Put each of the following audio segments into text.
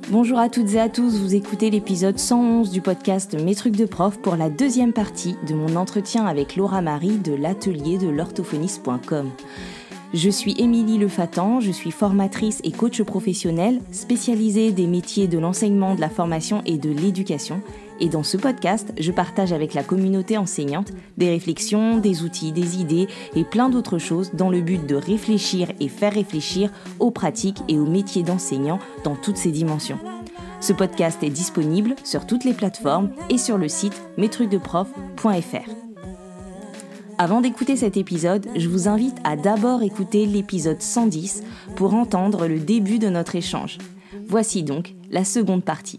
Bonjour à toutes et à tous, vous écoutez l'épisode 111 du podcast Mes trucs de prof pour la deuxième partie de mon entretien avec Laura Marie de l'atelier de l'orthophoniste.com. Je suis Émilie Lefatan, je suis formatrice et coach professionnelle spécialisée des métiers de l'enseignement, de la formation et de l'éducation. Et dans ce podcast, je partage avec la communauté enseignante des réflexions, des outils, des idées et plein d'autres choses dans le but de réfléchir et faire réfléchir aux pratiques et aux métiers d'enseignant dans toutes ses dimensions. Ce podcast est disponible sur toutes les plateformes et sur le site mestrucsdeprof.fr. Avant d'écouter cet épisode, je vous invite à d'abord écouter l'épisode 110 pour entendre le début de notre échange. Voici donc la seconde partie.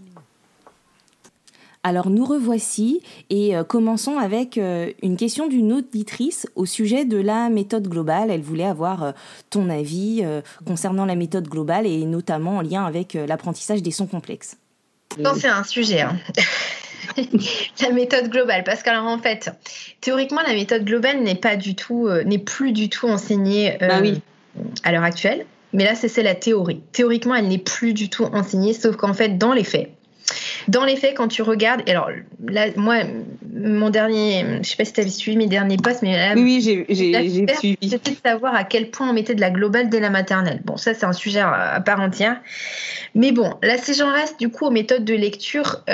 Alors nous revoici et commençons avec une question d'une auditrice au sujet de la méthode globale. Elle voulait avoir ton avis concernant la méthode globale et notamment en lien avec l'apprentissage des sons complexes. Non, c'est un sujet, la méthode globale, parce qu'alors en fait, théoriquement, la méthode globale n'est plus du tout enseignée à l'heure actuelle. Mais là, c'est la théorie. Théoriquement, elle n'est plus du tout enseignée, sauf qu'en fait, dans les faits, quand tu regardes, alors là, moi, mon dernier, je ne sais pas si tu avais suivi mes derniers posts, mais là, oui, j'ai suivi. C'était de savoir à quel point on mettait de la globale dès la maternelle. Bon, ça, c'est un sujet à part entière. Mais bon, là, si j'en reste du coup aux méthodes de lecture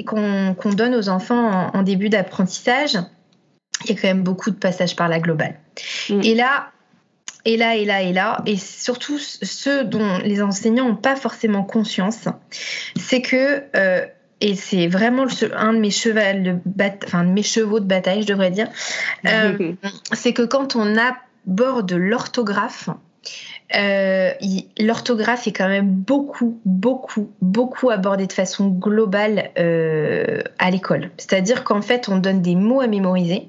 qu'on donne aux enfants en début d'apprentissage, il y a quand même beaucoup de passages par la globale. Et surtout ceux dont les enseignants n'ont pas forcément conscience, c'est que, et c'est vraiment un de mes chevaux de bataille, je devrais dire, c'est que quand on aborde l'orthographe, l'orthographe est quand même beaucoup abordée de façon globale à l'école. C'est-à-dire qu'en fait, on donne des mots à mémoriser.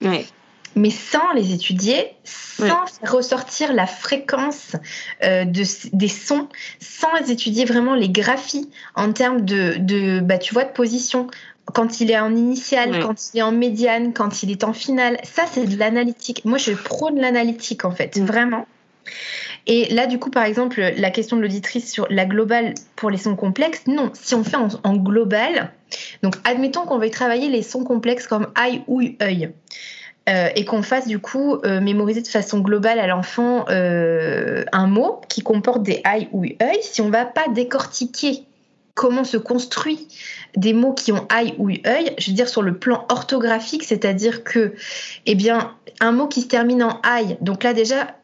Ouais. Mais sans les étudier, sans faire ressortir la fréquence des sons, sans étudier vraiment les graphies en termes de position, quand il est en initiale, quand il est en médiane, quand il est en finale. Ça, c'est de l'analytique. Moi, je prône l'analytique, en fait, vraiment. Et là, du coup, par exemple, la question de l'auditrice sur la globale pour les sons complexes, non. Si on fait en global, donc admettons qu'on veuille travailler les sons complexes comme aïe, ouïe, œil. Et qu'on fasse du coup mémoriser de façon globale à l'enfant un mot qui comporte des aïe ou œil, si on ne va pas décortiquer comment se construit des mots qui ont aïe ou œil, je veux dire sur le plan orthographique, c'est-à-dire que, un mot qui se termine en aïe, donc là déjà,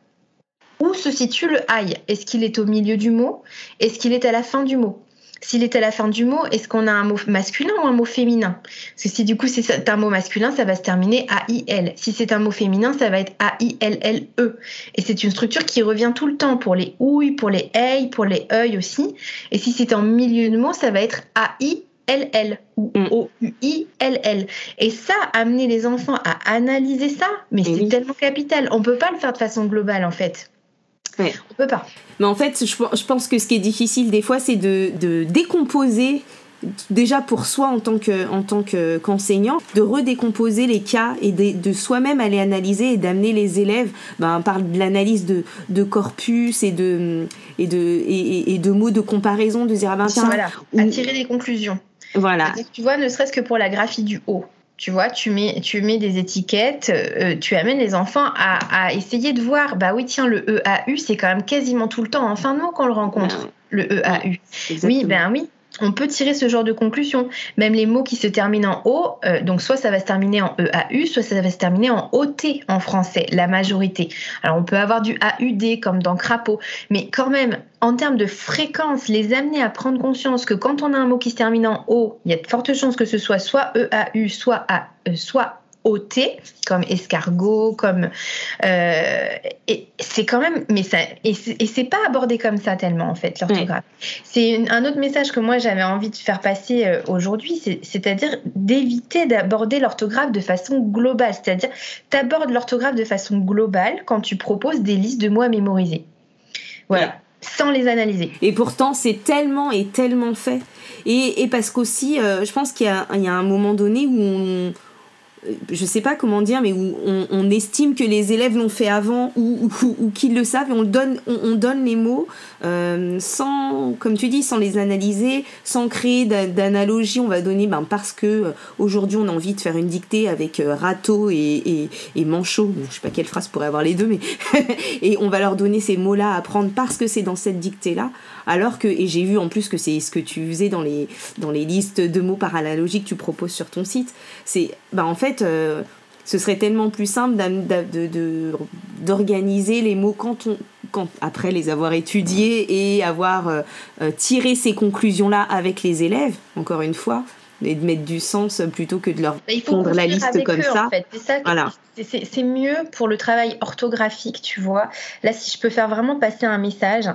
où se situe le aïe ? Est-ce qu'il est au milieu du mot ? Est-ce qu'il est à la fin du mot ? S'il est à la fin du mot, est-ce qu'on a un mot masculin ou un mot féminin ? Parce que si du coup c'est un mot masculin, ça va se terminer A-I-L. Si c'est un mot féminin, ça va être A-I-L-L-E. Et c'est une structure qui revient tout le temps pour les ouilles, pour les œils, pour les œils aussi. Et si c'est en milieu de mot, ça va être A-I-L-L ou O-U-I-L-L. Et ça, amener les enfants à analyser ça, mais c'est tellement capital. On ne peut pas le faire de façon globale en fait. Ouais. On peut pas. Mais en fait, je pense que ce qui est difficile des fois, c'est de décomposer, déjà pour soi en tant qu'enseignant, de redécomposer les cas et de soi-même aller analyser et d'amener les élèves par de l'analyse de corpus et de mots de comparaison, de dire à tirer des conclusions. Voilà. Tu vois, ne serait-ce que pour la graphie du haut. Tu vois, tu mets des étiquettes, tu amènes les enfants à essayer de voir, le EAU, c'est quand même quasiment tout le temps en fin de mot qu'on le rencontre, le EAU. Oui, on peut tirer ce genre de conclusion. Même les mots qui se terminent en O, donc soit ça va se terminer en EAU, soit ça va se terminer en OT en français, la majorité. Alors on peut avoir du AUD comme dans crapaud, mais quand même, en termes de fréquence, les amener à prendre conscience que quand on a un mot qui se termine en O, il y a de fortes chances que ce soit EAU, soit OT, comme escargot, comme et c'est quand même, mais ça et c'est pas abordé comme ça tellement en fait l'orthographe. C'est un autre message que moi j'avais envie de faire passer aujourd'hui, c'est-à-dire d'éviter d'aborder l'orthographe de façon globale, c'est-à-dire t'abordes l'orthographe de façon globale quand tu proposes des listes de mots à mémoriser. Voilà. Sans les analyser. Et pourtant, c'est tellement fait. Et parce qu'aussi, je pense qu'il y a un moment donné où je sais pas comment dire, mais où on estime que les élèves l'ont fait avant ou qu'ils le savent, et on donne les mots sans, comme tu dis, sans les analyser, sans créer d'analogie. On va donner, parce que aujourd'hui on a envie de faire une dictée avec râteau et manchot. Bon, je sais pas quelle phrase pourrait avoir les deux, mais et on va leur donner ces mots-là à apprendre parce que c'est dans cette dictée-là. Alors que, et j'ai vu en plus que c'est ce que tu faisais dans les listes de mots par analogie que tu proposes sur ton site, c'est, en fait, ce serait tellement plus simple d'organiser les mots quand après les avoir étudiés et avoir tiré ces conclusions-là avec les élèves, encore une fois, et de mettre du sens plutôt que de leur prendre la liste comme ça. En fait. C'est ça, voilà. C'est mieux pour le travail orthographique, tu vois. Là, si je peux faire vraiment passer un message,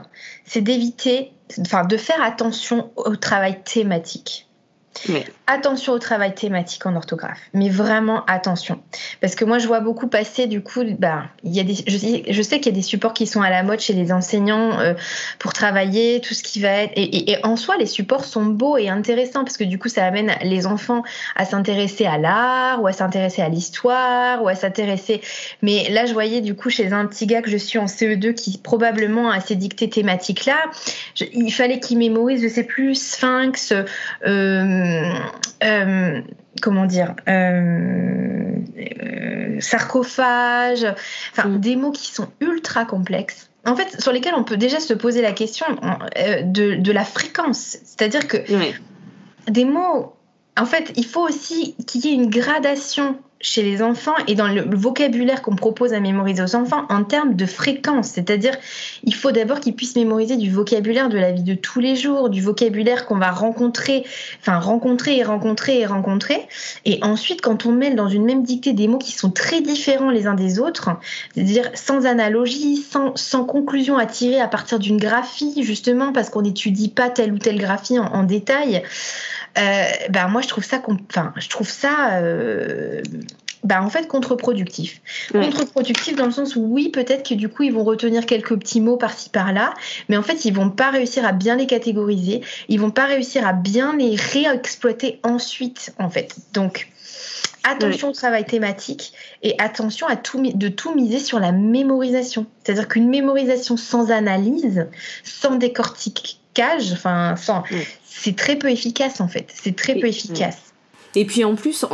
c'est de faire attention au travail thématique. Oui. Attention au travail thématique en orthographe, mais vraiment attention, parce que moi je vois beaucoup passer, du coup, il y a je sais qu'il y a des supports qui sont à la mode chez les enseignants pour travailler tout ce qui va être, et en soi les supports sont beaux et intéressants parce que du coup ça amène les enfants à s'intéresser à l'art ou à s'intéresser à l'histoire ou à s'intéresser, mais là je voyais du coup chez un petit gars que je suis en CE2 qui probablement a ces dictées thématiques là, il fallait qu'il mémorise, je sais plus, Sphinx, comment dire, sarcophage, des mots qui sont ultra complexes, en fait, sur lesquels on peut déjà se poser la question de la fréquence. C'est-à-dire que des mots, en fait, il faut aussi qu'il y ait une gradation chez les enfants et dans le vocabulaire qu'on propose à mémoriser aux enfants en termes de fréquence. C'est-à-dire, il faut d'abord qu'ils puissent mémoriser du vocabulaire de la vie de tous les jours, du vocabulaire qu'on va rencontrer. Et ensuite, quand on mêle dans une même dictée des mots qui sont très différents les uns des autres, c'est-à-dire sans analogie, sans conclusion à tirer à partir d'une graphie, justement parce qu'on n'étudie pas telle ou telle graphie en détail, moi je trouve ça en fait contre-productif. Contre-productif dans le sens où oui, peut-être que du coup ils vont retenir quelques petits mots par-ci par-là, mais en fait ils vont pas réussir à bien les catégoriser, ils vont pas réussir à bien les réexploiter ensuite, en fait. Donc attention au travail thématique et attention de tout miser sur la mémorisation. C'est-à-dire qu'une mémorisation sans analyse, sans décortiquage, c'est très peu efficace en fait. C'est très peu efficace. Et puis en plus,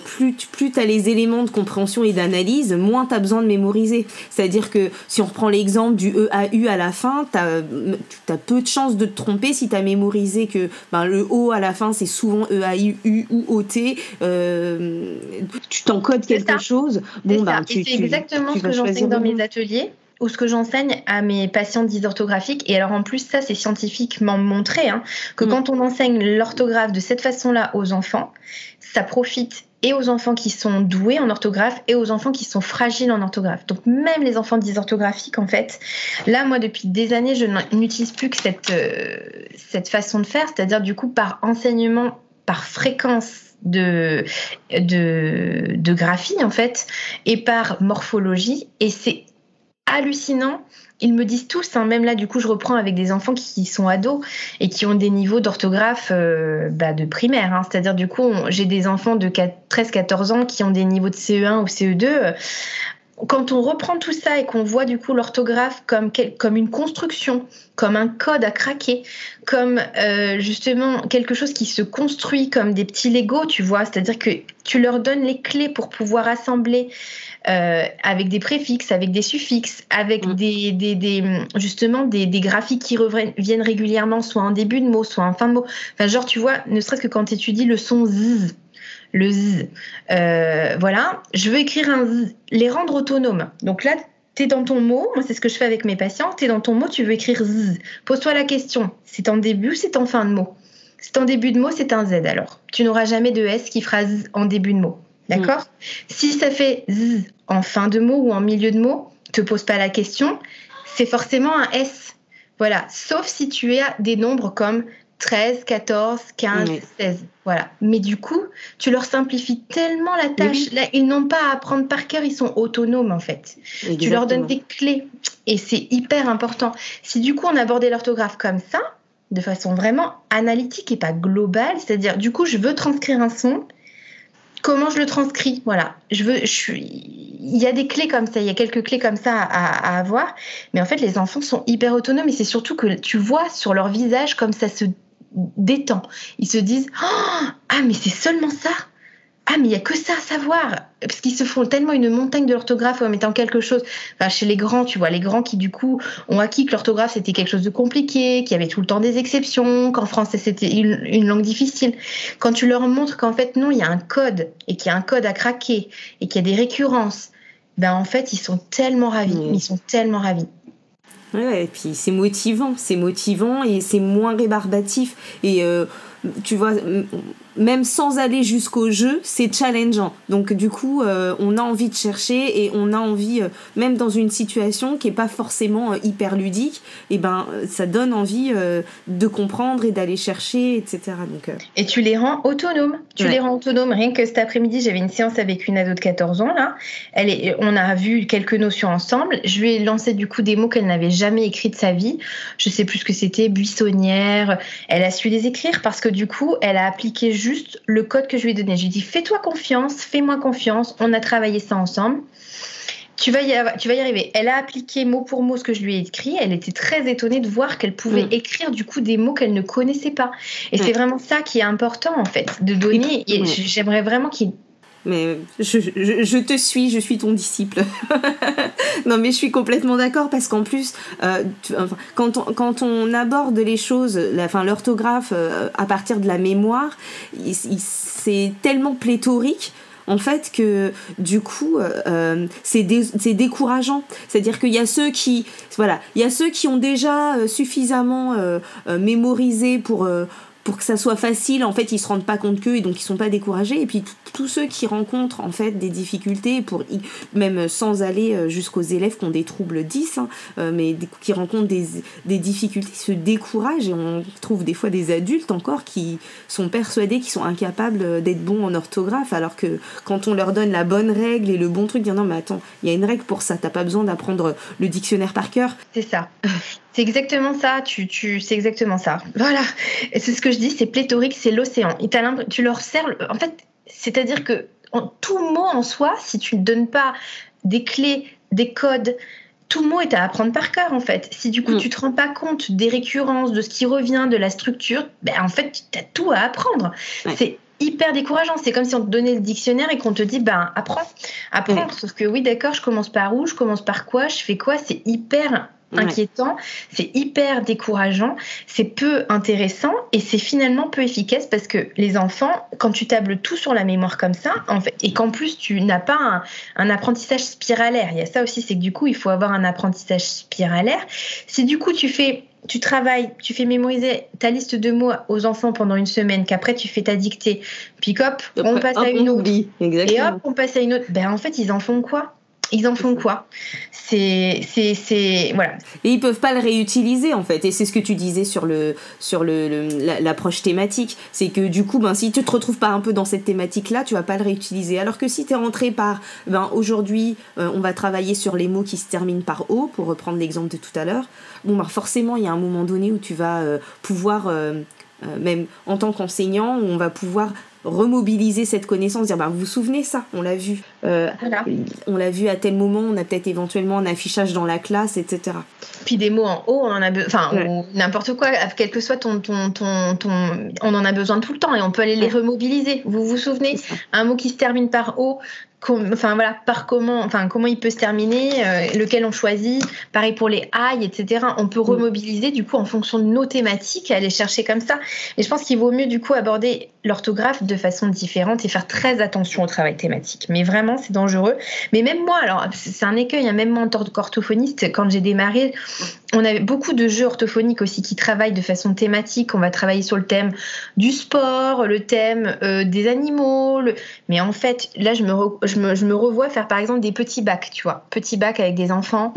plus tu as les éléments de compréhension et d'analyse, moins tu as besoin de mémoriser. C'est-à-dire que si on reprend l'exemple du EAU à la fin, tu as peu de chances de te tromper si tu as mémorisé que le O à la fin, c'est souvent EAU ou OT. Tu t'encodes quelque chose. C'est exactement ce que j'enseigne dans mes ateliers, ou ce que j'enseigne à mes patients dysorthographiques. Et alors en plus, ça c'est scientifiquement montré, que quand on enseigne l'orthographe de cette façon-là aux enfants, ça profite et aux enfants qui sont doués en orthographe et aux enfants qui sont fragiles en orthographe. Donc même les enfants dysorthographiques, en fait, là moi depuis des années, je n'utilise plus que cette façon de faire, c'est-à-dire du coup par enseignement, par fréquence de graphie en fait, et par morphologie, et c'est hallucinant. Ils me disent tous, même là du coup je reprends avec des enfants qui sont ados et qui ont des niveaux d'orthographe de primaire, c'est-à-dire du coup j'ai des enfants de 13-14 ans qui ont des niveaux de CE1 ou CE2. Quand on reprend tout ça et qu'on voit du coup l'orthographe comme une construction, comme un code à craquer, comme justement quelque chose qui se construit comme des petits Legos, tu vois, c'est-à-dire que tu leur donnes les clés pour pouvoir assembler avec des préfixes, avec des suffixes, avec justement des graphiques qui reviennent régulièrement, soit en début de mot, soit en fin de mot. Enfin, genre, tu vois, ne serait-ce que quand tu étudies le son Z, le Z, voilà, je veux écrire un Z, les rendre autonomes. Donc là, t'es dans ton mot, moi c'est ce que je fais avec mes patients, t'es dans ton mot, tu veux écrire Z. Pose-toi la question, c'est en début ou c'est en fin de mot? C'est en début de mot, c'est un Z alors. Tu n'auras jamais de S qui fera Z en début de mot. D'accord ? Si ça fait Z en fin de mot ou en milieu de mot, te pose pas la question, c'est forcément un S. Voilà, sauf si tu as des nombres comme 13, 14, 15, 16. Voilà. Mais du coup, tu leur simplifies tellement la tâche. Là, ils n'ont pas à apprendre par cœur, ils sont autonomes en fait. Exactement. Tu leur donnes des clés et c'est hyper important. Si du coup on abordait l'orthographe comme ça, de façon vraiment analytique et pas globale, c'est-à-dire du coup je veux transcrire un son, Comment je le transcris, voilà. Il y a des clés comme ça, il y a quelques clés comme ça à avoir. Mais en fait, les enfants sont hyper autonomes et c'est surtout que tu vois sur leur visage comme ça se détend. Ils se disent « Ah, mais c'est seulement ça !» Ah, mais il n'y a que ça à savoir. Parce qu'ils se font tellement une montagne de l'orthographe en mettant quelque chose. Enfin, chez les grands, tu vois, les grands qui, du coup, ont acquis que l'orthographe, c'était quelque chose de compliqué, qu'il y avait tout le temps des exceptions, qu'en français, c'était une langue difficile. Quand tu leur montres qu'en fait, non, il y a un code, et qu'il y a un code à craquer, et qu'il y a des récurrences, ben, en fait, ils sont tellement ravis. Ils sont tellement ravis. Ouais, et puis c'est motivant et c'est moins rébarbatif. Et tu vois, même sans aller jusqu'au jeu, c'est challengeant. Donc du coup, on a envie de chercher et on a envie, même dans une situation qui est pas forcément hyper ludique, et ben ça donne envie de comprendre et d'aller chercher, etc. Donc, Et tu les rends autonomes. Les rends autonomes. Rien que cet après-midi, j'avais une séance avec une ado de 14 ans là. On a vu quelques notions ensemble. Je lui ai lancé du coup des mots qu'elle n'avait jamais écrits de sa vie. Je sais plus ce que c'était, buissonnière. Elle a su les écrire parce que du coup, elle a appliqué juste le code que je lui ai donné. Je lui ai dit, fais-toi confiance, fais-moi confiance. On a travaillé ça ensemble. Tu vas y arriver. Elle a appliqué mot pour mot ce que je lui ai écrit. Elle était très étonnée de voir qu'elle pouvait écrire du coup des mots qu'elle ne connaissait pas. Et c'est vraiment ça qui est important en fait, de donner. Et j'aimerais vraiment qu'il... Mais je te suis, je suis ton disciple. Non, mais je suis complètement d'accord parce qu'en plus, quand on aborde les choses, l'orthographe à partir de la mémoire, c'est tellement pléthorique. En fait, que du coup, c'est décourageant. C'est-à-dire qu'il y a ceux qui ont déjà suffisamment mémorisé pour que ça soit facile. En fait, ils se rendent pas compte qu'eux et donc ils sont pas découragés. Et puis tous ceux qui rencontrent en fait des difficultés, même sans aller jusqu'aux élèves qui ont des troubles 10, mais qui rencontrent des difficultés, se découragent. Et on trouve des fois des adultes encore qui sont persuadés qu'ils sont incapables d'être bons en orthographe, alors que quand on leur donne la bonne règle et le bon truc, dire non mais attends, il y a une règle pour ça, t'as pas besoin d'apprendre le dictionnaire par cœur. C'est ça. C'est exactement ça, c'est exactement ça. Voilà, et c'est ce que je dis, c'est pléthorique, c'est l'océan. Et tu leur sers, en fait, c'est-à-dire que tout mot en soi, si tu ne donnes pas des clés, des codes, tout mot est à apprendre par cœur en fait. Si du coup tu te rends pas compte des récurrences, de ce qui revient, de la structure, ben en fait tu as tout à apprendre. Ouais. C'est hyper décourageant. C'est comme si on te donnait le dictionnaire et qu'on te dit apprends. Ouais. Sauf que oui d'accord, je commence par où, je commence par quoi, je fais quoi, c'est hyper inquiétant, c'est hyper décourageant, c'est peu intéressant et c'est finalement peu efficace parce que les enfants, quand tu tables tout sur la mémoire comme ça, en fait, et qu'en plus tu n'as pas un apprentissage spiralaire, il y a ça aussi, c'est que du coup il faut avoir un apprentissage spiralaire. Si du coup tu travailles, tu fais mémoriser ta liste de mots aux enfants pendant une semaine, qu'après tu fais ta dictée, puis hop, on passe à une autre, et hop, on passe à une autre, en fait ils en font quoi ? C'est voilà. Et ils peuvent pas le réutiliser en fait. Et c'est ce que tu disais sur l'approche thématique, c'est que du coup, si tu te retrouves pas un peu dans cette thématique-là, tu vas pas le réutiliser. Alors que si t'es rentré par, aujourd'hui, on va travailler sur les mots qui se terminent par O, pour reprendre l'exemple de tout à l'heure. Forcément, il y a un moment donné où tu vas pouvoir, même en tant qu'enseignant, où on va pouvoir remobiliser cette connaissance, dire vous vous souvenez ça, on l'a vu, voilà. On l'a vu à tel moment, on a peut-être éventuellement un affichage dans la classe, etc. Puis des mots en haut, on en a ou n'importe quoi, quel que soit ton, on en a besoin tout le temps et on peut aller les remobiliser. Vous vous souvenez, un mot qui se termine par O, comment il peut se terminer, lequel on choisit, pareil pour les aïe, etc. On peut remobiliser du coup en fonction de nos thématiques, aller chercher comme ça. Et je pense qu'il vaut mieux du coup aborder l'orthographe de façon différente et faire très attention au travail thématique. Mais vraiment, c'est dangereux. Mais même moi, alors c'est un écueil, même moi en tant qu'orthophoniste, quand j'ai démarré, on avait beaucoup de jeux orthophoniques aussi qui travaillent de façon thématique. On va travailler sur le thème du sport, le thème des animaux. Mais en fait, là, je me revois faire par exemple des petits bacs, tu vois, petits bacs avec des enfants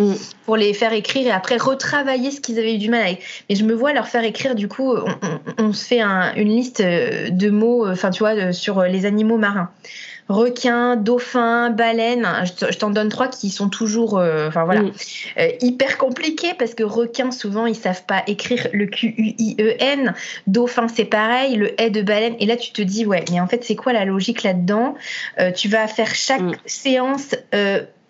pour les faire écrire et après retravailler ce qu'ils avaient eu du mal avec. Mais je me vois leur faire écrire, du coup, on se fait une liste de mots, tu vois, sur les animaux marins. requin, dauphin, baleine. Je t'en donne 3 qui sont toujours hyper compliqués parce que requin, souvent, ils savent pas écrire le Q-U-I-E-N. Dauphin, c'est pareil, le « de baleine. Et là, tu te dis, ouais, mais en fait, c'est quoi la logique là-dedans ? Tu vas faire chaque séance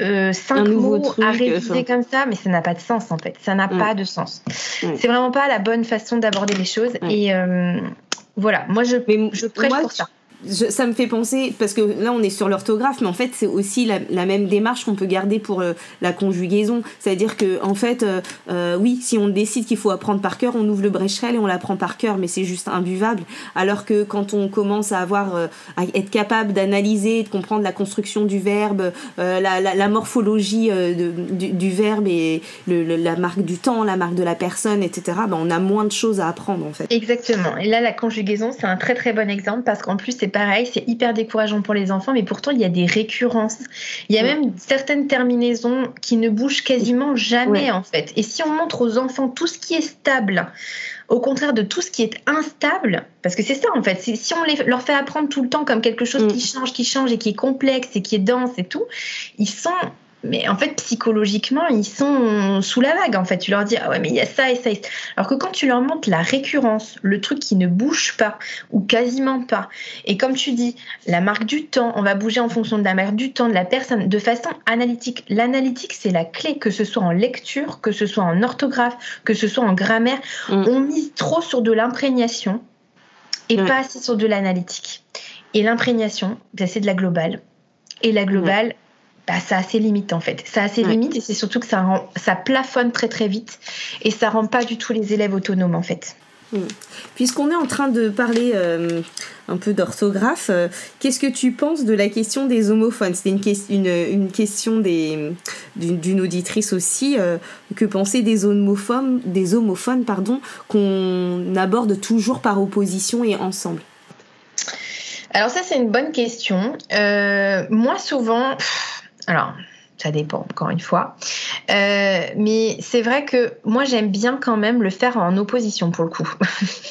5 mots à réviser comme ça, mais ça n'a pas de sens en fait. Ça n'a pas de sens. C'est vraiment pas la bonne façon d'aborder les choses. Et voilà, moi je prêche pour ça. Ça me fait penser, parce que là on est sur l'orthographe, mais en fait c'est aussi la même démarche qu'on peut garder pour la conjugaison. C'est-à-dire que en fait, oui, si on décide qu'il faut apprendre par cœur, on ouvre le Becherel et on l'apprend par cœur, mais c'est juste imbuvable. Alors que quand on commence à être capable d'analyser, de comprendre la construction du verbe, la morphologie du verbe et la marque du temps, la marque de la personne, etc., on a moins de choses à apprendre en fait. Exactement. Et là la conjugaison c'est un très très bon exemple parce qu'en plus c'est pareil, c'est hyper décourageant pour les enfants, mais pourtant il y a des récurrences. Il y a même certaines terminaisons qui ne bougent quasiment jamais en fait. Et si on montre aux enfants tout ce qui est stable, au contraire de tout ce qui est instable, parce que c'est ça en fait, si on leur fait apprendre tout le temps comme quelque chose qui change et qui est complexe et qui est dense et tout, ils sont... Mais en fait, psychologiquement, ils sont sous la vague. En fait, tu leur dis, ah ouais, mais il y a ça et ça. Alors que quand tu leur montres la récurrence, le truc qui ne bouge pas ou quasiment pas, et comme tu dis, la marque du temps, on va bouger en fonction de la marque du temps de la personne, de façon analytique. L'analytique, c'est la clé, que ce soit en lecture, que ce soit en orthographe, que ce soit en grammaire. On mise trop sur de l'imprégnation et pas assez sur de l'analytique. Et l'imprégnation, c'est de la globale. Et la globale, ça a ses limites en fait. Ça a ses limites et c'est surtout que ça plafonne très très vite et ça rend pas du tout les élèves autonomes en fait. Puisqu'on est en train de parler un peu d'orthographe, qu'est-ce que tu penses de la question des homophones ? C'était une question d'une auditrice aussi. Que penser des homophones qu'on aborde toujours par opposition et ensemble ? Alors ça c'est une bonne question. Moi souvent... Alors, ça dépend, encore une fois. Mais c'est vrai que moi, j'aime bien quand même le faire en opposition, pour le coup.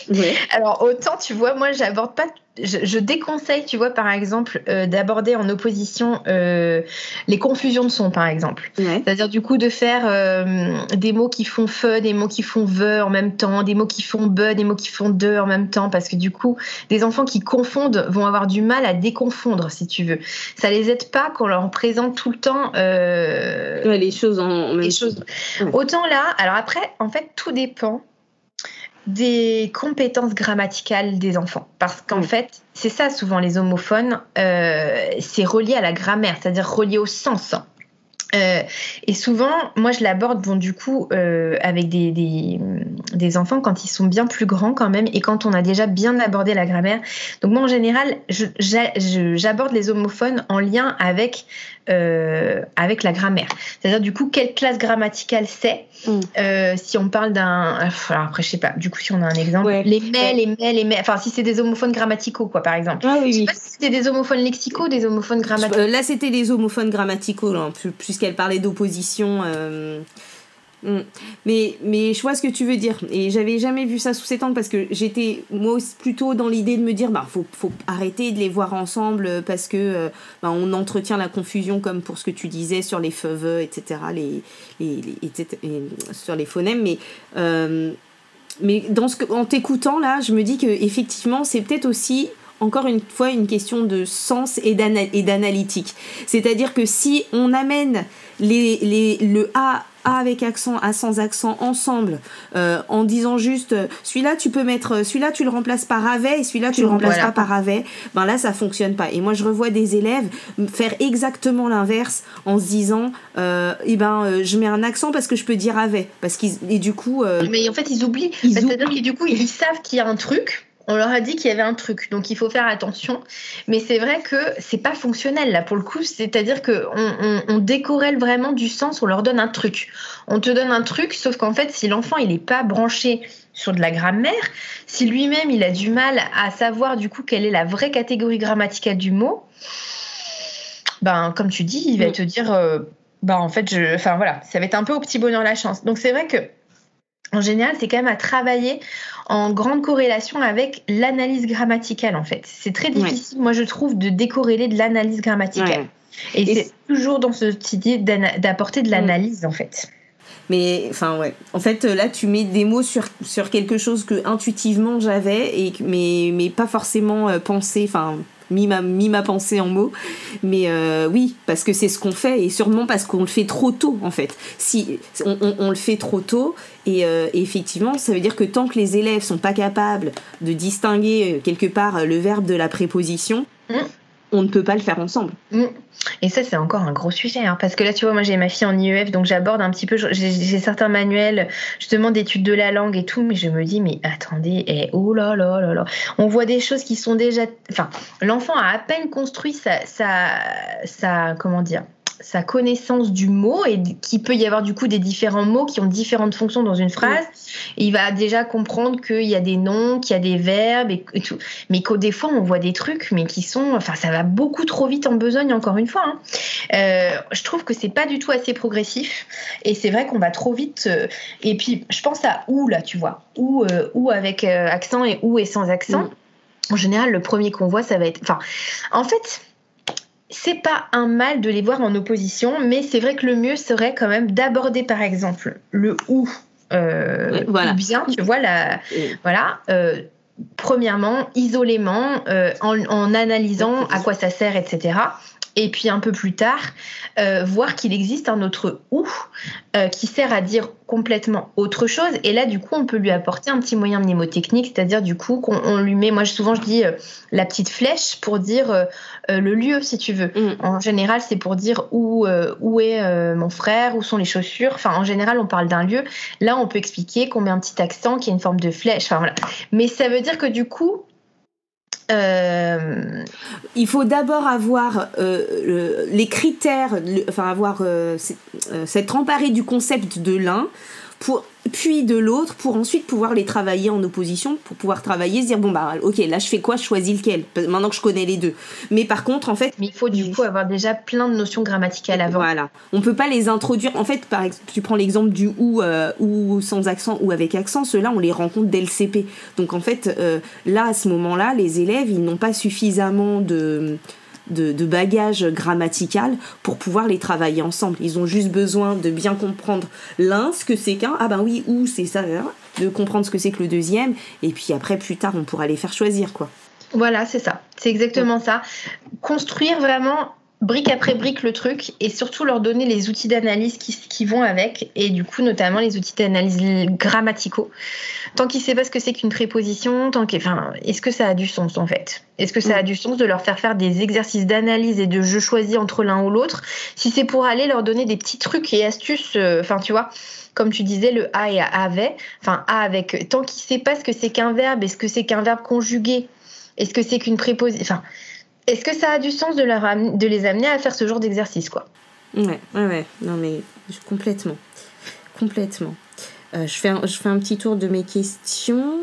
Oui. Alors, autant, tu vois, moi, j'aborde pas... Je déconseille, tu vois, par exemple, d'aborder en opposition les confusions de sons, par exemple. Ouais. C'est-à-dire, du coup, de faire des mots qui font fe, des mots qui font ve en même temps, des mots qui font be, des mots qui font de en même temps, parce que du coup, des enfants qui confondent vont avoir du mal à déconfondre, si tu veux. Ça les aide pas qu'on leur présente tout le temps les choses en même temps. Ouais. Autant là, alors après, en fait, tout dépend des compétences grammaticales des enfants. Parce qu'en fait, c'est ça souvent les homophones, c'est relié à la grammaire, c'est-à-dire relié au sens. Et souvent, moi je l'aborde du coup avec des enfants quand ils sont bien plus grands quand même et quand on a déjà bien abordé la grammaire. Donc moi en général, j'aborde les homophones en lien avec la grammaire. C'est-à-dire du coup quelle classe grammaticale c'est. Si on parle d'un... Alors après je sais pas, du coup si on a un exemple, les mais, enfin si c'est des homophones grammaticaux quoi par exemple. Ah, oui, je sais pas si c'était des homophones lexicaux, des homophones grammaticaux. Là c'était des homophones grammaticaux là, puisqu'elle parlait d'opposition. Mais je vois ce que tu veux dire et j'avais jamais vu ça sous cet angle parce que j'étais moi aussi plutôt dans l'idée de me dire faut arrêter de les voir ensemble parce que on entretient la confusion comme pour ce que tu disais sur les feux etc sur les phonèmes mais en t'écoutant là je me dis que effectivement c'est peut-être aussi encore une fois une question de sens et d'analytique, c'est-à-dire que si on amène le A avec accent, A sans accent ensemble, en disant juste celui-là tu peux mettre, celui-là tu le remplaces par avait et celui-là tu le remplaces pas par avait, là ça fonctionne pas. Et moi je revois des élèves faire exactement l'inverse en se disant je mets un accent parce que je peux dire avait et du coup mais en fait ils oublient. C'est-à-dire que du coup ils savent qu'il y a un truc. On leur a dit qu'il y avait un truc, donc il faut faire attention. Mais c'est vrai que c'est pas fonctionnel là pour le coup. C'est-à-dire que on décorrèle vraiment du sens. On leur donne un truc. On te donne un truc, sauf qu'en fait, si l'enfant il est pas branché sur de la grammaire, si lui-même il a du mal à savoir du coup quelle est la vraie catégorie grammaticale du mot, comme tu dis, il va te dire, en fait, ça va être un peu au petit bonheur la chance. Donc c'est vrai que en général, c'est quand même à travailler en grande corrélation avec l'analyse grammaticale, en fait. C'est très difficile, moi, je trouve, de décorréler de l'analyse grammaticale. Et c'est toujours dans cette idée d'apporter de l'analyse, en fait. Mais, enfin, en fait, là, tu mets des mots sur quelque chose que intuitivement j'avais, mais pas forcément pensé, enfin... mis ma pensée en mots, mais oui, parce que c'est ce qu'on fait, et sûrement parce qu'on le fait trop tôt, en fait. Si on le fait trop tôt, et effectivement, ça veut dire que tant que les élèves sont pas capables de distinguer quelque part le verbe de la préposition, on ne peut pas le faire ensemble. Et ça, c'est encore un gros sujet, hein, parce que là, tu vois, moi, j'ai ma fille en IEF, donc j'aborde un petit peu, j'ai certains manuels, justement, d'études de la langue et tout, mais je me dis, mais attendez, oh là là là là, on voit des choses qui sont déjà... Enfin, l'enfant a à peine construit comment dire, sa connaissance du mot, et qu'il peut y avoir du coup des différents mots qui ont différentes fonctions dans une phrase. Et il va déjà comprendre qu'il y a des noms, qu'il y a des verbes et tout. Mais qu'au des fois, on voit des trucs, mais qui sont... Enfin, ça va beaucoup trop vite en besogne, encore une fois. Je trouve que c'est pas du tout assez progressif. Et c'est vrai qu'on va trop vite. Et puis, je pense à ou, là, tu vois. Ou avec accent et ou et sans accent. En général, le premier qu'on voit, ça va être... Enfin, en fait... C'est pas un mal de les voir en opposition, mais c'est vrai que le mieux serait quand même d'aborder par exemple le ou bien, tu vois, premièrement, isolément, en analysant à quoi ça sert, etc. Et puis un peu plus tard, voir qu'il existe un autre ou qui sert à dire complètement autre chose. Et là, du coup, on peut lui apporter un petit moyen mnémotechnique, c'est-à-dire du coup qu'on lui met, moi souvent je dis la petite flèche pour dire le lieu, si tu veux. En général, c'est pour dire où est mon frère, où sont les chaussures. Enfin, en général, on parle d'un lieu. Là, on peut expliquer qu'on met un petit accent qui a une forme de flèche. Enfin, voilà. Mais ça veut dire que du coup... Il faut d'abord avoir les critères, avoir s'être emparé du concept de l'un, puis de l'autre, pour ensuite pouvoir les travailler en opposition, pour pouvoir travailler, se dire bon bah ok, là je fais quoi, je choisis lequel, maintenant que je connais les deux. Mais par contre, en fait, mais il faut du coup avoir déjà plein de notions grammaticales avant. Voilà, on peut pas les introduire. En fait, par exemple, tu prends l'exemple du ou sans accent ou avec accent, ceux-là on les rencontre dès le CP. Donc en fait, là à ce moment-là, les élèves ils n'ont pas suffisamment de bagage grammatical pour pouvoir les travailler ensemble. Ils ont juste besoin de bien comprendre l'un, ce que c'est qu'un, ah ben oui, ou c'est ça, de comprendre ce que c'est que le deuxième, et puis après, plus tard, on pourra les faire choisir, quoi. Voilà, c'est ça. C'est exactement ça. Construire vraiment brique après brique le truc, et surtout leur donner les outils d'analyse qui vont avec, et du coup notamment les outils d'analyse grammaticaux. Tant qu'ils ne savent pas ce que c'est qu'une préposition, est-ce que ça a du sens en fait ? Est-ce que ça a du sens de leur faire des exercices d'analyse et de jeu choisi entre l'un ou l'autre ? Si c'est pour aller leur donner des petits trucs et astuces, tu vois, comme tu disais, le a et avait, a avec, tant qu'ils ne savent pas ce que c'est qu'un verbe, est-ce que c'est qu'un verbe conjugué ? Est-ce que c'est qu'une préposition ? Est-ce que ça a du sens de les amener à faire ce genre d'exercice, quoi ? Ouais. Non, mais complètement. Je fais un petit tour de mes questions.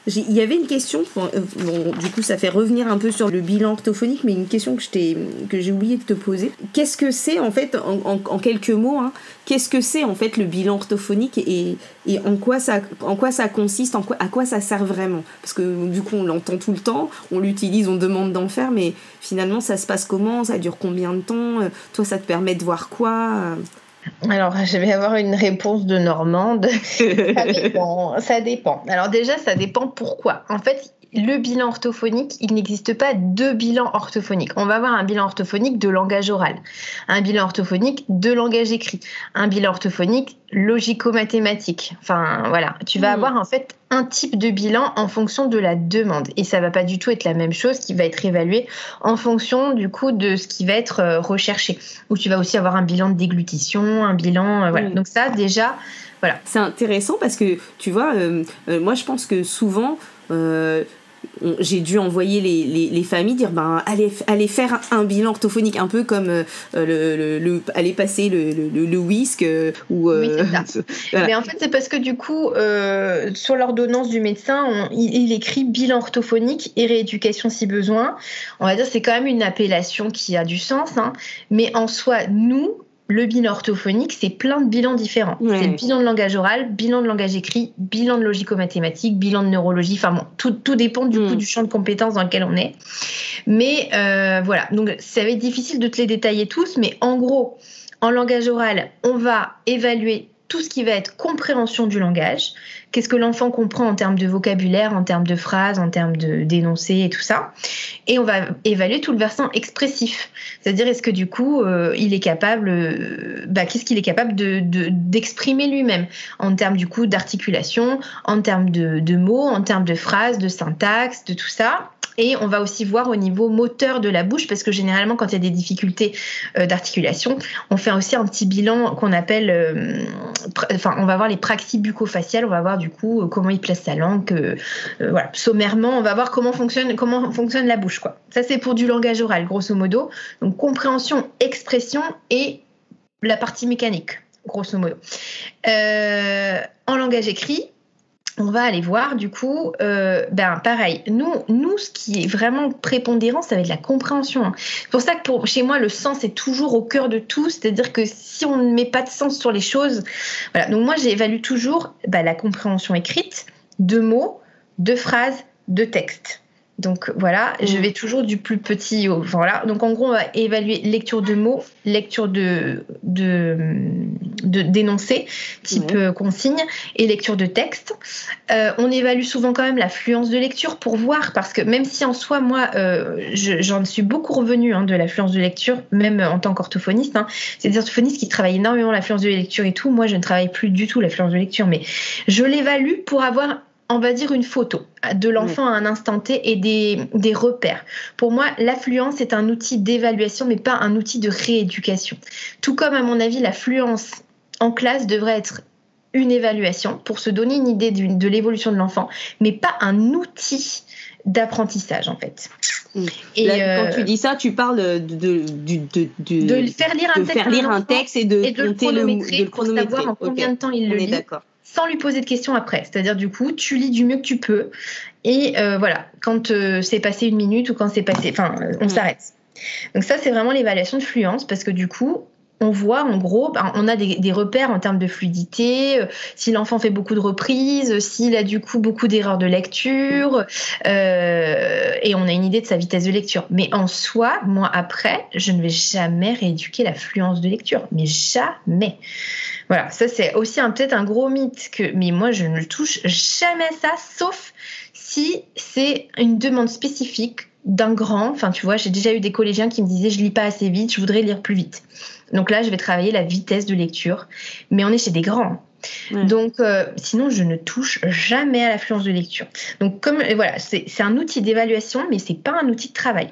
Il y avait une question, du coup ça fait revenir un peu sur le bilan orthophonique, mais une question que j'ai oublié de te poser. Qu'est-ce que c'est en fait, en quelques mots, qu'est-ce que c'est en fait le bilan orthophonique et en quoi ça consiste, à quoi ça sert vraiment ? Parce que du coup on l'entend tout le temps, on l'utilise, on demande d'en faire, mais finalement ça se passe comment ? Ça dure combien de temps ? Toi ça te permet de voir quoi ? Alors, je vais avoir une réponse de Normande. Ça dépend. Alors déjà, ça dépend pourquoi. En fait, le bilan orthophonique, il n'existe pas deux bilans orthophoniques. On va avoir un bilan orthophonique de langage oral, un bilan orthophonique de langage écrit, un bilan orthophonique logico-mathématique. Voilà. Tu vas avoir en fait un type de bilan en fonction de la demande. Et ça va pas du tout être la même chose qui va être évaluée en fonction du coup de ce qui va être recherché. Ou tu vas aussi avoir un bilan de déglutition, un bilan... voilà. Donc ça, déjà... Voilà. C'est intéressant parce que, tu vois, moi je pense que souvent... j'ai dû envoyer les familles dire allez faire un bilan orthophonique, un peu comme aller passer le whisk oui, c'est ça. Voilà. Mais en fait c'est parce que du coup sur l'ordonnance du médecin il écrit bilan orthophonique et rééducation si besoin. On va dire c'est quand même une appellation qui a du sens, mais en soi nous le bilan orthophonique, c'est plein de bilans différents. Ouais. C'est le bilan de langage oral, bilan de langage écrit, bilan de logico-mathématique, bilan de neurologie. Enfin bon, tout dépend du coup du champ de compétences dans lequel on est. Mais voilà, donc ça va être difficile de te les détailler tous, mais en gros, en langage oral, on va évaluer tout ce qui va être compréhension du langage. Qu'est-ce que l'enfant comprend en termes de vocabulaire, en termes de phrases, en termes d'énoncés et tout ça. Et on va évaluer tout le versant expressif. C'est-à-dire, est-ce que du coup, il est capable, qu'est-ce qu'il est capable d'exprimer lui-même en termes du coup d'articulation, en termes de mots, en termes de phrases, de syntaxe, de tout ça. Et on va aussi voir au niveau moteur de la bouche, parce que généralement, quand il y a des difficultés d'articulation, on fait aussi un petit bilan qu'on appelle... on va voir les praxies bucco-faciales, on va voir du coup comment il place sa langue. Voilà, sommairement, on va voir comment fonctionne la bouche, quoi. Ça, c'est pour du langage oral, grosso modo. Donc, compréhension, expression et la partie mécanique, grosso modo. En langage écrit, on va aller voir du coup, pareil, nous, ce qui est vraiment prépondérant, ça va être la compréhension. Hein. C'est pour ça que chez moi, le sens est toujours au cœur de tout, c'est-à-dire que si on ne met pas de sens sur les choses, voilà. Donc moi, j'évalue toujours la compréhension écrite, de mots, de phrases, de textes. Donc voilà, je vais toujours du plus petit au... Voilà. Donc en gros, on va évaluer lecture de mots, lecture d'énoncés, type consigne, et lecture de texte. On évalue souvent quand même la fluence de lecture pour voir, parce que même si en soi, moi, j'en suis beaucoup revenue de la fluence de lecture, même en tant qu'orthophoniste. Hein. C'est des orthophonistes qui travaillent énormément la fluence de lecture et tout. Moi, je ne travaille plus du tout la fluence de lecture, mais je l'évalue pour avoir... on va dire une photo de l'enfant à un instant T et des repères. Pour moi, l'affluence est un outil d'évaluation, mais pas un outil de rééducation. Tout comme, à mon avis, la fluence en classe devrait être une évaluation pour se donner une idée de l'évolution de l'enfant, mais pas un outil d'apprentissage, en fait. Et là, quand tu dis ça, tu parles de faire lire un texte et de le chronométrer pour savoir en combien de temps il le lit. D'accord. Sans lui poser de questions après. C'est-à-dire, du coup, tu lis du mieux que tu peux. Et voilà, quand c'est passé 1 minute ou quand c'est passé... on s'arrête. Donc ça, c'est vraiment l'évaluation de fluence, parce que du coup, on voit, en gros, on a des repères en termes de fluidité, si l'enfant fait beaucoup de reprises, s'il a du coup beaucoup d'erreurs de lecture, et on a une idée de sa vitesse de lecture. Mais en soi, moi, après, je ne vais jamais rééduquer la fluence de lecture. Mais jamais. Voilà, ça c'est aussi peut-être un gros mythe, mais moi je ne touche jamais ça, sauf si c'est une demande spécifique d'un grand. Enfin, tu vois, j'ai déjà eu des collégiens qui me disaient « je lis pas assez vite, je voudrais lire plus vite ». Donc là, je vais travailler la vitesse de lecture, mais on est chez des grands. Ouais. Donc, sinon, je ne touche jamais à la fluence de lecture. Donc, voilà, c'est un outil d'évaluation, mais c'est pas un outil de travail.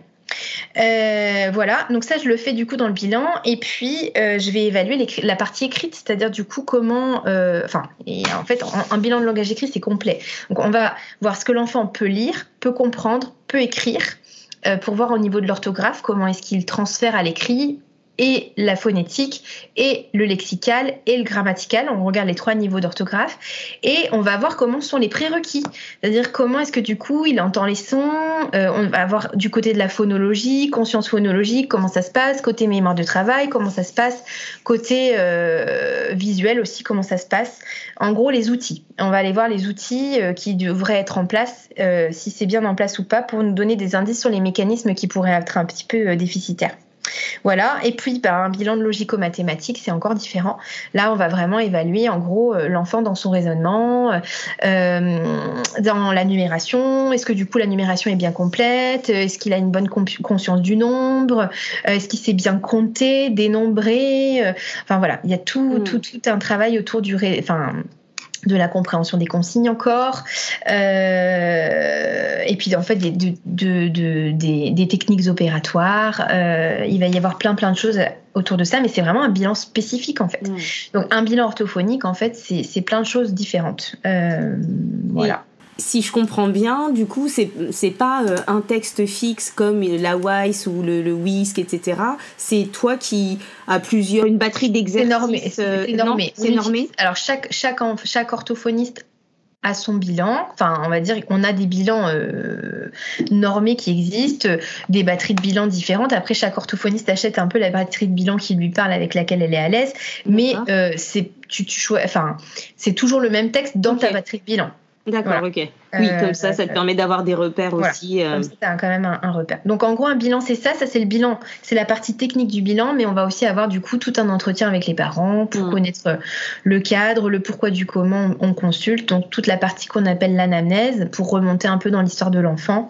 Voilà, donc ça je le fais du coup dans le bilan, et puis je vais évaluer la partie écrite, c'est-à-dire du coup comment en fait un bilan de langage écrit c'est complet, donc on va voir ce que l'enfant peut lire, peut comprendre, peut écrire, pour voir au niveau de l'orthographe comment est-ce qu'il transfère à l'écrit et la phonétique et le lexical et le grammatical. On regarde les 3 niveaux d'orthographe et on va voir comment sont les prérequis, c'est-à-dire comment est-ce que du coup il entend les sons. On va voir du côté de la phonologie, conscience phonologique, comment ça se passe, côté mémoire de travail, comment ça se passe, côté visuel aussi, comment ça se passe. En gros, les outils. On va aller voir les outils qui devraient être en place, si c'est bien en place ou pas, pour nous donner des indices sur les mécanismes qui pourraient être un petit peu déficitaires. Voilà, et puis un bilan de logico-mathématique, c'est encore différent. Là, on va vraiment évaluer en gros l'enfant dans son raisonnement, dans la numération. Est-ce que du coup la numération est bien complète? Est-ce qu'il a une bonne conscience du nombre? Est-ce qu'il sait bien compter, dénombrer? Enfin voilà, il y a tout un travail autour de la compréhension des consignes encore, et puis en fait des techniques opératoires. Il va y avoir plein de choses autour de ça, mais c'est vraiment un bilan spécifique en fait. Donc un bilan orthophonique en fait c'est plein de choses différentes. Voilà. Si je comprends bien, du coup, c'est pas un texte fixe comme la WISE ou le WISC, etc. C'est toi qui as une batterie d'exercices. C'est normé. Alors chaque orthophoniste à son bilan. Enfin, on va dire qu'on a des bilans normés qui existent, des batteries de bilan différentes. Après, chaque orthophoniste achète un peu la batterie de bilan qui lui parle, avec laquelle elle est à l'aise. Mais c'est toujours le même texte dans ta batterie de bilan. D'accord, ok. Oui, comme ça te permet d'avoir des repères aussi. Comme ça, tu as quand même un repère. Donc, en gros, un bilan, c'est ça. Ça, c'est le bilan. C'est la partie technique du bilan, mais on va aussi avoir, du coup, tout un entretien avec les parents pour connaître le cadre, le pourquoi du comment on consulte. Donc, toute la partie qu'on appelle l'anamnèse pour remonter un peu dans l'histoire de l'enfant.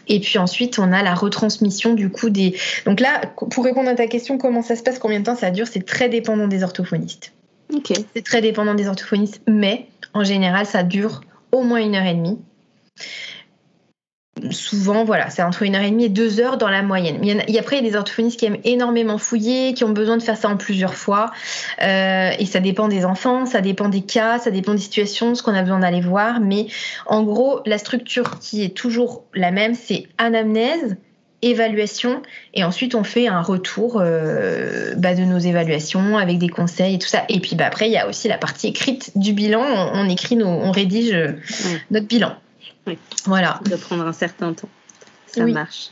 Et puis ensuite, on a la retransmission, du coup, des... Donc là, pour répondre à ta question, comment ça se passe, combien de temps ça dure, c'est très dépendant des orthophonistes. Ok. C'est très dépendant des orthophonistes, mais en général, ça dure au moins 1h30. Souvent, voilà, c'est entre 1h30 et 2 heures dans la moyenne. Après, il y a des orthophonistes qui aiment énormément fouiller, qui ont besoin de faire ça en plusieurs fois. Et ça dépend des enfants, ça dépend des cas, ça dépend des situations, ce qu'on a besoin d'aller voir. Mais en gros, la structure qui est toujours la même, c'est anamnèse, évaluation, et ensuite on fait un retour de nos évaluations avec des conseils et tout ça. Et puis après, il y a aussi la partie écrite du bilan. On rédige notre bilan. Oui. Voilà. Ça doit prendre un certain temps. Ça marche.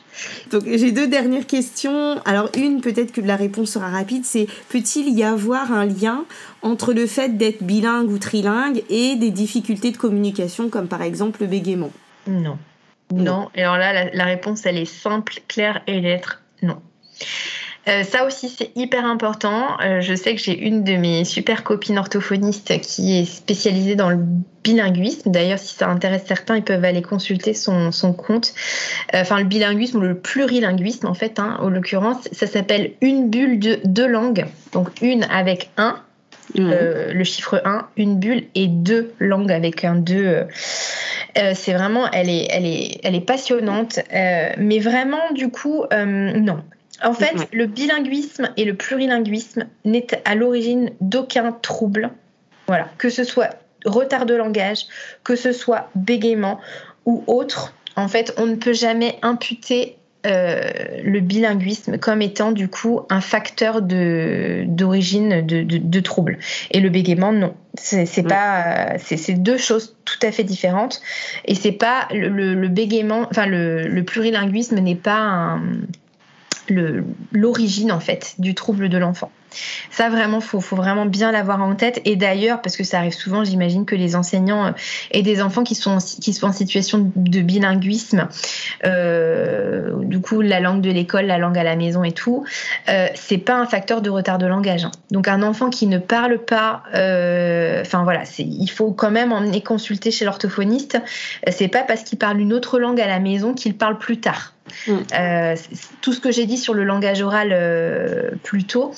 Donc j'ai 2 dernières questions. Alors une, peut-être que la réponse sera rapide, c'est peut-il y avoir un lien entre le fait d'être bilingue ou trilingue et des difficultés de communication, comme par exemple le bégaiement? Non. Et alors là, la réponse, elle est simple, claire et lettre. Non. Ça aussi, c'est hyper important. Je sais que j'ai une de mes super copines orthophonistes qui est spécialisée dans le bilinguisme. D'ailleurs, si ça intéresse certains, ils peuvent aller consulter son compte. Le bilinguisme ou le plurilinguisme, en fait, en l'occurrence, ça s'appelle une bulle de 2 langues. Donc, une avec 1. Le chiffre 1, une bulle, et 2 langues avec un 2. C'est vraiment, elle est passionnante. Mais vraiment, du coup, non. En fait, le bilinguisme et le plurilinguisme n'est à l'origine d'aucun trouble. Voilà. Que ce soit retard de langage, que ce soit bégaiement ou autre, en fait, on ne peut jamais imputer le bilinguisme comme étant du coup un facteur d'origine de trouble. Et le bégaiement, non. C'est pas, c'est 2 choses tout à fait différentes. Et c'est pas le bégaiement, enfin le plurilinguisme n'est pas l'origine en fait du trouble de l'enfant. Ça vraiment, faut vraiment bien l'avoir en tête. Et d'ailleurs, parce que ça arrive souvent, j'imagine que les enseignants et des enfants qui sont en situation de bilinguisme, du coup la langue de l'école, la langue à la maison et tout, c'est pas un facteur de retard de langage. Donc un enfant qui ne parle pas, il faut quand même emmener consulter chez l'orthophoniste. C'est pas parce qu'il parle une autre langue à la maison qu'il parle plus tard. Tout ce que j'ai dit sur le langage oral plus tôt,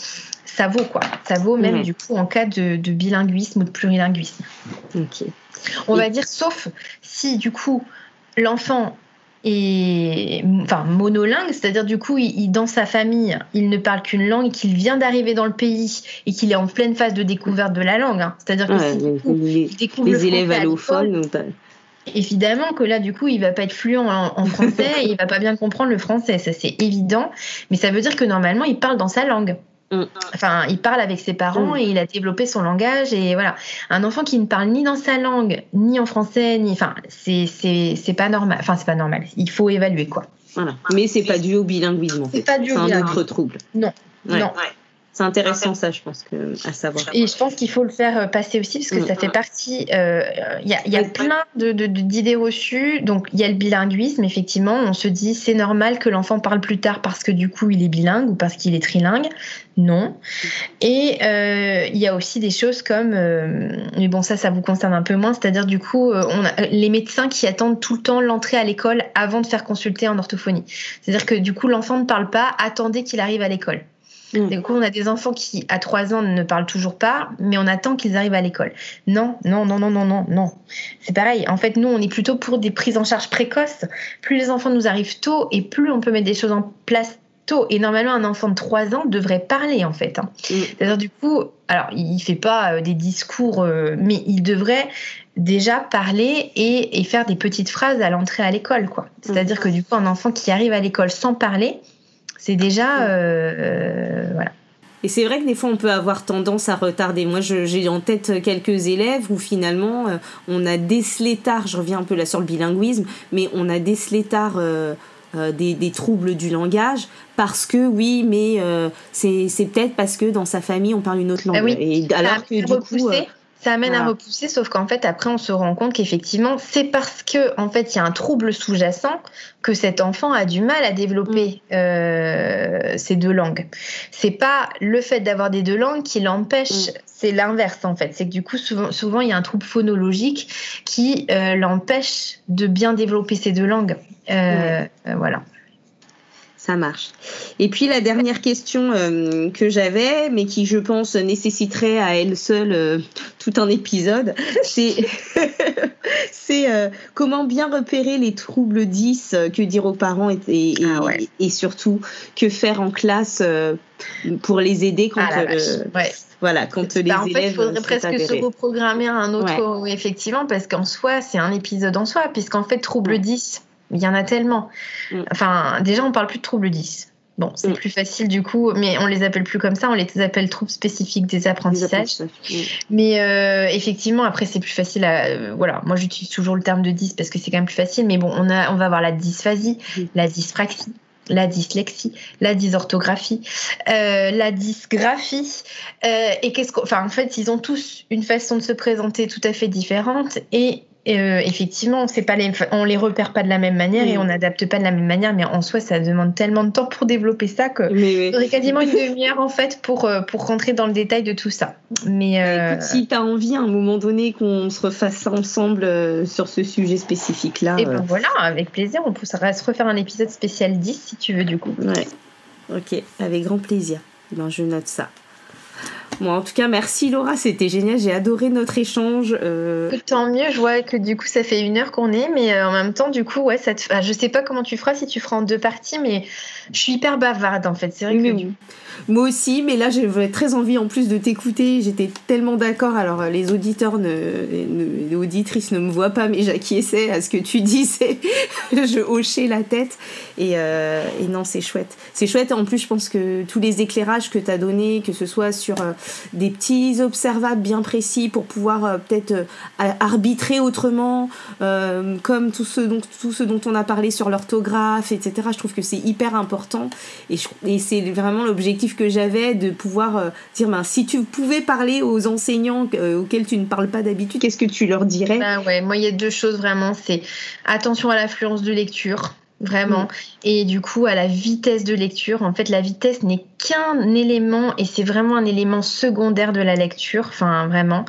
ça vaut quoi. Ça vaut même du coup en cas de bilinguisme ou de plurilinguisme. On va dire, sauf si du coup l'enfant est monolingue, c'est-à-dire du coup dans sa famille il ne parle qu'une langue et qu'il vient d'arriver dans le pays et qu'il est en pleine phase de découverte de la langue, c'est-à-dire que il découvre les élèves allophones, évidemment que là, du coup, il va pas être fluent en français et il va pas bien comprendre le français, ça c'est évident. Mais ça veut dire que normalement, il parle dans sa langue. Enfin, il parle avec ses parents et il a développé son langage et voilà. Un enfant qui ne parle ni dans sa langue, ni en français, c'est pas normal. Enfin, c'est pas normal. Il faut évaluer quoi. Voilà. Mais c'est pas dû au bilinguisme. C'est pas dû au bilinguisme. C'est un autre trouble. Non. C'est intéressant ça, je pense, à savoir. Et je pense qu'il faut le faire passer aussi parce que ça fait partie. Il y a plein d'idées reçues. Donc il y a le bilinguisme, effectivement. On se dit c'est normal que l'enfant parle plus tard parce que du coup il est bilingue ou parce qu'il est trilingue. Non. Et il y a aussi des choses comme, mais bon ça vous concerne un peu moins, c'est-à-dire du coup on a les médecins qui attendent tout le temps l'entrée à l'école avant de faire consulter en orthophonie. C'est-à-dire que du coup l'enfant ne parle pas, attendez qu'il arrive à l'école. Du coup, on a des enfants qui, à 3 ans, ne parlent toujours pas, mais on attend qu'ils arrivent à l'école. Non. C'est pareil. En fait, nous, on est plutôt pour des prises en charge précoces. Plus les enfants nous arrivent tôt et plus on peut mettre des choses en place tôt. Et normalement, un enfant de 3 ans devrait parler, en fait. C'est-à-dire, du coup, alors, il fait pas des discours, mais il devrait déjà parler et faire des petites phrases à l'entrée à l'école, quoi. C'est-à-dire que, du coup, un enfant qui arrive à l'école sans parler, c'est déjà... voilà. Et c'est vrai que des fois, on peut avoir tendance à retarder. Moi, j'ai en tête quelques élèves où finalement, on a décelé tard, je reviens un peu là sur le bilinguisme, mais on a décelé tard des troubles du langage parce que, oui, mais c'est peut-être parce que dans sa famille, on parle une autre langue. Ah oui. Et alors que du coup... Ça amène à repousser, sauf qu'en fait, après, on se rend compte qu'effectivement, c'est parce que, en fait, il y a un trouble sous-jacent que cet enfant a du mal à développer ces deux langues. C'est pas le fait d'avoir des deux langues qui l'empêche, c'est l'inverse, en fait. C'est que du coup, souvent, il y a un trouble phonologique qui l'empêche de bien développer ces deux langues. Voilà. Ça marche. Et puis la dernière question que j'avais, mais qui je pense nécessiterait à elle seule tout un épisode, c'est comment bien repérer les troubles 10, que dire aux parents et surtout que faire en classe pour les aider quand voilà, quand les élèves... En fait, il faudrait presque se reprogrammer à un autre, effectivement, parce qu'en soi, c'est un épisode en soi, puisqu'en fait, trouble 10... Il y en a tellement. Enfin, déjà, on parle plus de troubles 10. Bon, c'est plus facile du coup, mais on les appelle plus comme ça, on les appelle troubles spécifiques des apprentissages. Mais effectivement, après, c'est plus facile à... voilà, moi, j'utilise toujours le terme de 10 parce que c'est quand même plus facile, mais bon, on va avoir la dysphasie, la dyspraxie, la dyslexie, la dysorthographie, la dysgraphie. Et en fait, ils ont tous une façon de se présenter tout à fait différente et effectivement, on les repère pas de la même manière et on n'adapte pas de la même manière, mais en soi, ça demande tellement de temps pour développer ça que faudrait quasiment une demi-heure en fait pour rentrer dans le détail de tout ça. Mais écoute, si tu as envie à un moment donné qu'on se refasse ça ensemble sur ce sujet spécifique-là. Et ben voilà, avec plaisir, on pourra se refaire un épisode spécial 10 si tu veux du coup. Ouais. Ok, avec grand plaisir. Ben, je note ça. Bon, en tout cas, merci Laura, c'était génial, j'ai adoré notre échange. Tant mieux, je vois que du coup ça fait 1 heure qu'on est, mais en même temps, du coup, je sais pas comment tu feras, si tu feras en 2 parties, mais je suis hyper bavarde en fait, c'est vrai que... Moi aussi, mais là j'avais très envie en plus de t'écouter, j'étais tellement d'accord. Alors les auditeurs, les auditrices ne me voient pas, mais j'acquiesçais à ce que tu disais, je hochais la tête et non, c'est chouette. C'est chouette, en plus je pense que tous les éclairages que tu as donnés, que ce soit sur des petits observables bien précis pour pouvoir peut-être arbitrer autrement, comme tout ce dont on a parlé sur l'orthographe, etc. Je trouve que c'est hyper important et c'est vraiment l'objectif que j'avais de pouvoir dire si tu pouvais parler aux enseignants auxquels tu ne parles pas d'habitude, qu'est-ce que tu leur dirais? Moi il y a 2 choses vraiment, c'est attention à l'affluence de lecture. Vraiment. Et du coup, à la vitesse de lecture. En fait, la vitesse n'est qu'un élément et c'est vraiment un élément secondaire de la lecture. Enfin, vraiment.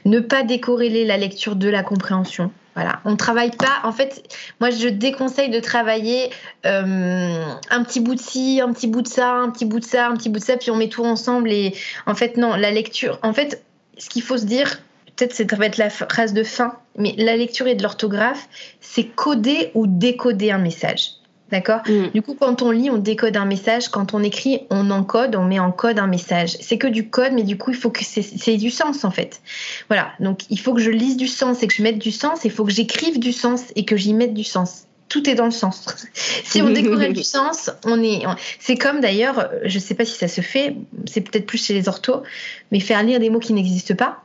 Ne pas décorréler la lecture de la compréhension. Voilà. On ne travaille pas. En fait, moi, je déconseille de travailler un petit bout de ci, un petit bout de ça, un petit bout de ça, un petit bout de ça, puis on met tout ensemble. Et en fait, non, la lecture. En fait, ce qu'il faut se dire, peut-être ça va être la phrase de fin, mais la lecture et de l'orthographe, c'est coder ou décoder un message. D'accord ? Du coup, quand on lit, on décode un message. Quand on écrit, on encode, on met en code un message. C'est que du code, mais du coup, il faut que c'est du sens, en fait. Voilà. Donc, il faut que je lise du sens et que je mette du sens. Il faut que j'écrive du sens et que j'y mette du sens. Tout est dans le sens. Si on décorrèle du sens, c'est comme d'ailleurs, je ne sais pas si ça se fait, c'est peut-être plus chez les orthos, mais faire lire des mots qui n'existent pas.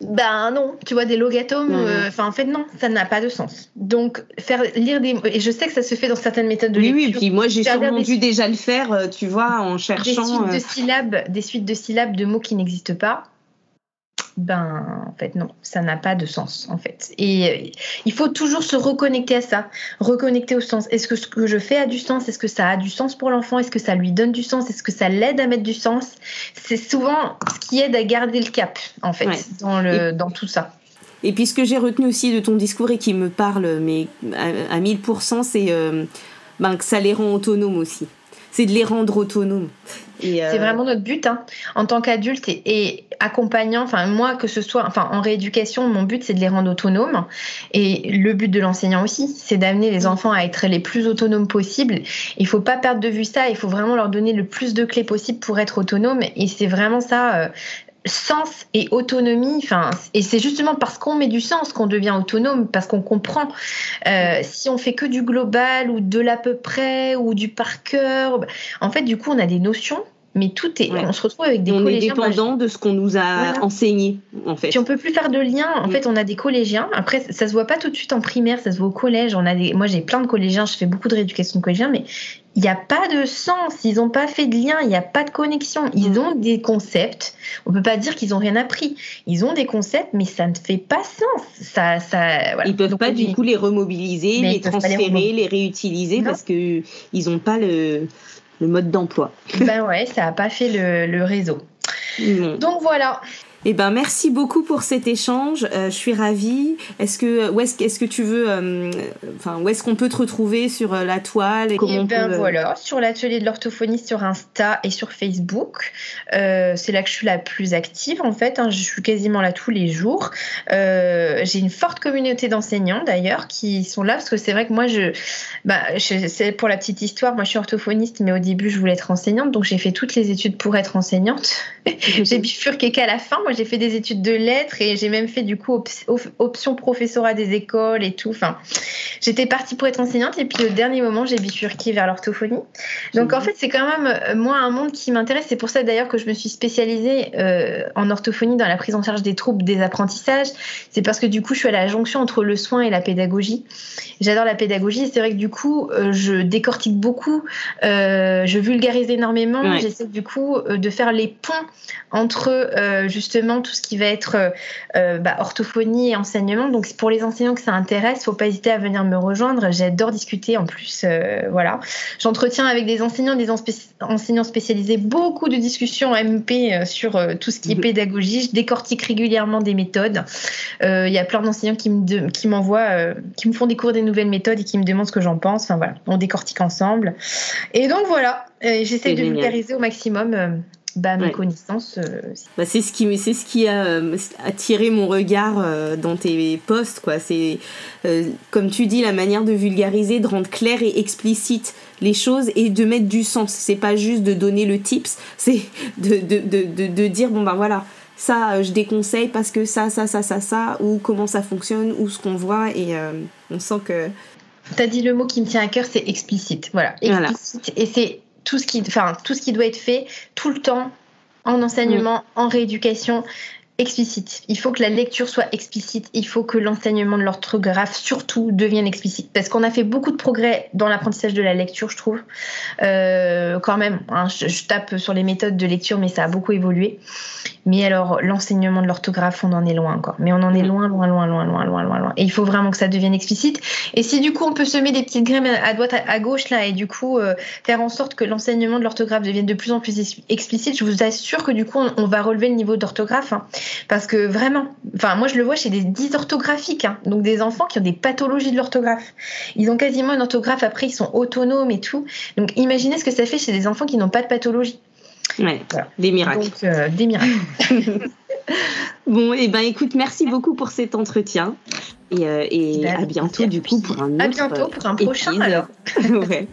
Ben non, tu vois, des logatomes, en fait non, ça n'a pas de sens. Donc faire lire des mots, et je sais que ça se fait dans certaines méthodes de lecture. Oui, puis moi j'ai sûrement dû déjà le faire, tu vois, en cherchant... Des suites de syllabes de mots qui n'existent pas. Ben en fait non, ça n'a pas de sens en fait. Et il faut toujours se reconnecter à ça, reconnecter au sens. Est-ce que ce que je fais a du sens? Est-ce que ça a du sens pour l'enfant? Est-ce que ça lui donne du sens? Est-ce que ça l'aide à mettre du sens? C'est souvent ce qui aide à garder le cap en fait dans tout ça. Et puis ce que j'ai retenu aussi de ton discours et qui me parle mais à 1000%, c'est que ça les rend autonomes aussi. C'est de les rendre autonomes. C'est vraiment notre but, en tant qu'adulte et accompagnant. Enfin, moi, que ce soit, en rééducation, mon but c'est de les rendre autonomes. Et le but de l'enseignant aussi, c'est d'amener les enfants à être les plus autonomes possible. Il faut pas perdre de vue ça. Il faut vraiment leur donner le plus de clés possible pour être autonomes. Et c'est vraiment ça. sens et autonomie, et c'est justement parce qu'on met du sens qu'on devient autonome, parce qu'on comprend. Si on fait que du global ou de l'à peu près ou du par cœur, en fait, du coup, on a des notions. Mais on se retrouve avec des collégiens. On est dépendant de ce qu'on nous a enseigné, en fait. Puis on peut plus faire de lien. En fait, on a des collégiens. Après, ça se voit pas tout de suite en primaire, ça se voit au collège. Moi, j'ai plein de collégiens. Je fais beaucoup de rééducation de collégiens, mais il n'y a pas de sens. Ils n'ont pas fait de lien. Il n'y a pas de connexion. Ils ont des concepts. On peut pas dire qu'ils ont rien appris. Ils ont des concepts, mais ça ne fait pas sens. Voilà. Ils peuvent pas du coup les remobiliser, les transférer, les réutiliser parce que ils ont pas le mode d'emploi. Ça n'a pas fait le réseau. Donc voilà. Eh ben merci beaucoup pour cet échange. Je suis ravie. Où est-ce que tu veux, où est-ce qu'on peut te retrouver sur la toile et voilà, sur l'atelier de l'orthophoniste sur Insta et sur Facebook. C'est là que je suis la plus active en fait. Je suis quasiment là tous les jours. J'ai une forte communauté d'enseignants d'ailleurs qui sont là parce que c'est vrai que moi c'est pour la petite histoire. Moi je suis orthophoniste, mais au début je voulais être enseignante, donc j'ai fait toutes les études pour être enseignante. J'ai bifurqué qu'à la fin. Moi j'ai fait des études de lettres et j'ai même fait du coup option professorat des écoles et tout. J'étais partie pour être enseignante et puis au dernier moment j'ai bifurqué vers l'orthophonie. Donc en fait c'est quand même moi un monde qui m'intéresse. C'est pour ça d'ailleurs que je me suis spécialisée en orthophonie dans la prise en charge des troubles des apprentissages. C'est parce que du coup je suis à la jonction entre le soin et la pédagogie. J'adore la pédagogie et c'est vrai que du coup je décortique beaucoup, je vulgarise énormément. J'essaie du coup de faire les ponts entre justement tout ce qui va être orthophonie et enseignement. Donc pour les enseignants que ça intéresse, faut pas hésiter à venir me rejoindre. J'adore discuter en plus. Voilà, j'entretiens avec des enseignants, enseignants spécialisés beaucoup de discussions MP sur tout ce qui est pédagogie. Je décortique régulièrement des méthodes. Il y a plein d'enseignants qui m'envoient, qui me font découvrir des nouvelles méthodes et qui me demandent ce que j'en pense. Voilà, on décortique ensemble. Et donc voilà, j'essaie de vulgariser au maximum. Mes connaissances. C'est ce qui a attiré mon regard dans tes posts, quoi. C'est comme tu dis, la manière de vulgariser, de rendre clair et explicite les choses et de mettre du sens. C'est pas juste de donner le tips, c'est de dire voilà, ça je déconseille parce que ça ou comment ça fonctionne ou ce qu'on voit et on sent que t'as dit le mot qui me tient à cœur, c'est explicite. Voilà, explicite. Et c'est tout ce qui doit être fait tout le temps en enseignement, en rééducation, explicite. Il faut que la lecture soit explicite. Il faut que l'enseignement de l'orthographe, surtout, devienne explicite. Parce qu'on a fait beaucoup de progrès dans l'apprentissage de la lecture, je trouve. Quand même, je tape sur les méthodes de lecture, mais ça a beaucoup évolué. Mais alors, l'enseignement de l'orthographe, on en est loin encore. Mais on en est loin. Et il faut vraiment que ça devienne explicite. Et si du coup, on peut semer des petites graines à droite, à gauche, là, et du coup, faire en sorte que l'enseignement de l'orthographe devienne de plus en plus explicite, je vous assure que du coup, on va relever le niveau d'orthographe. Parce que vraiment, moi, je le vois chez des dysorthographiques. Donc, des enfants qui ont des pathologies de l'orthographe. Ils ont quasiment une orthographe, après, ils sont autonomes et tout. Donc, imaginez ce que ça fait chez des enfants qui n'ont pas de pathologie. Ouais, voilà. Des miracles. Donc, des miracles. Bon, écoute, merci beaucoup pour cet entretien. Et à bientôt, du coup, pour un autre. À bientôt pour un prochain, alors. Ouais.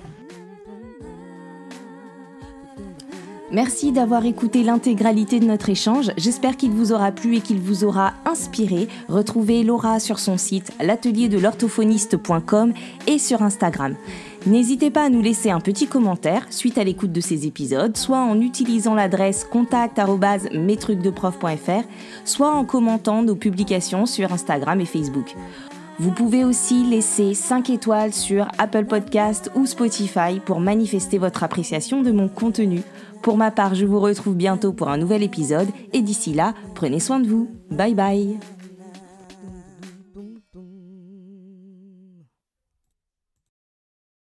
Merci d'avoir écouté l'intégralité de notre échange. J'espère qu'il vous aura plu et qu'il vous aura inspiré. Retrouvez Laura sur son site l'atelierdelorthophoniste.com et sur Instagram. N'hésitez pas à nous laisser un petit commentaire suite à l'écoute de ces épisodes, soit en utilisant l'adresse contact@metrucsdeprof.fr, soit en commentant nos publications sur Instagram et Facebook. Vous pouvez aussi laisser 5 étoiles sur Apple Podcast ou Spotify pour manifester votre appréciation de mon contenu. Pour ma part, je vous retrouve bientôt pour un nouvel épisode et d'ici là, prenez soin de vous. Bye bye.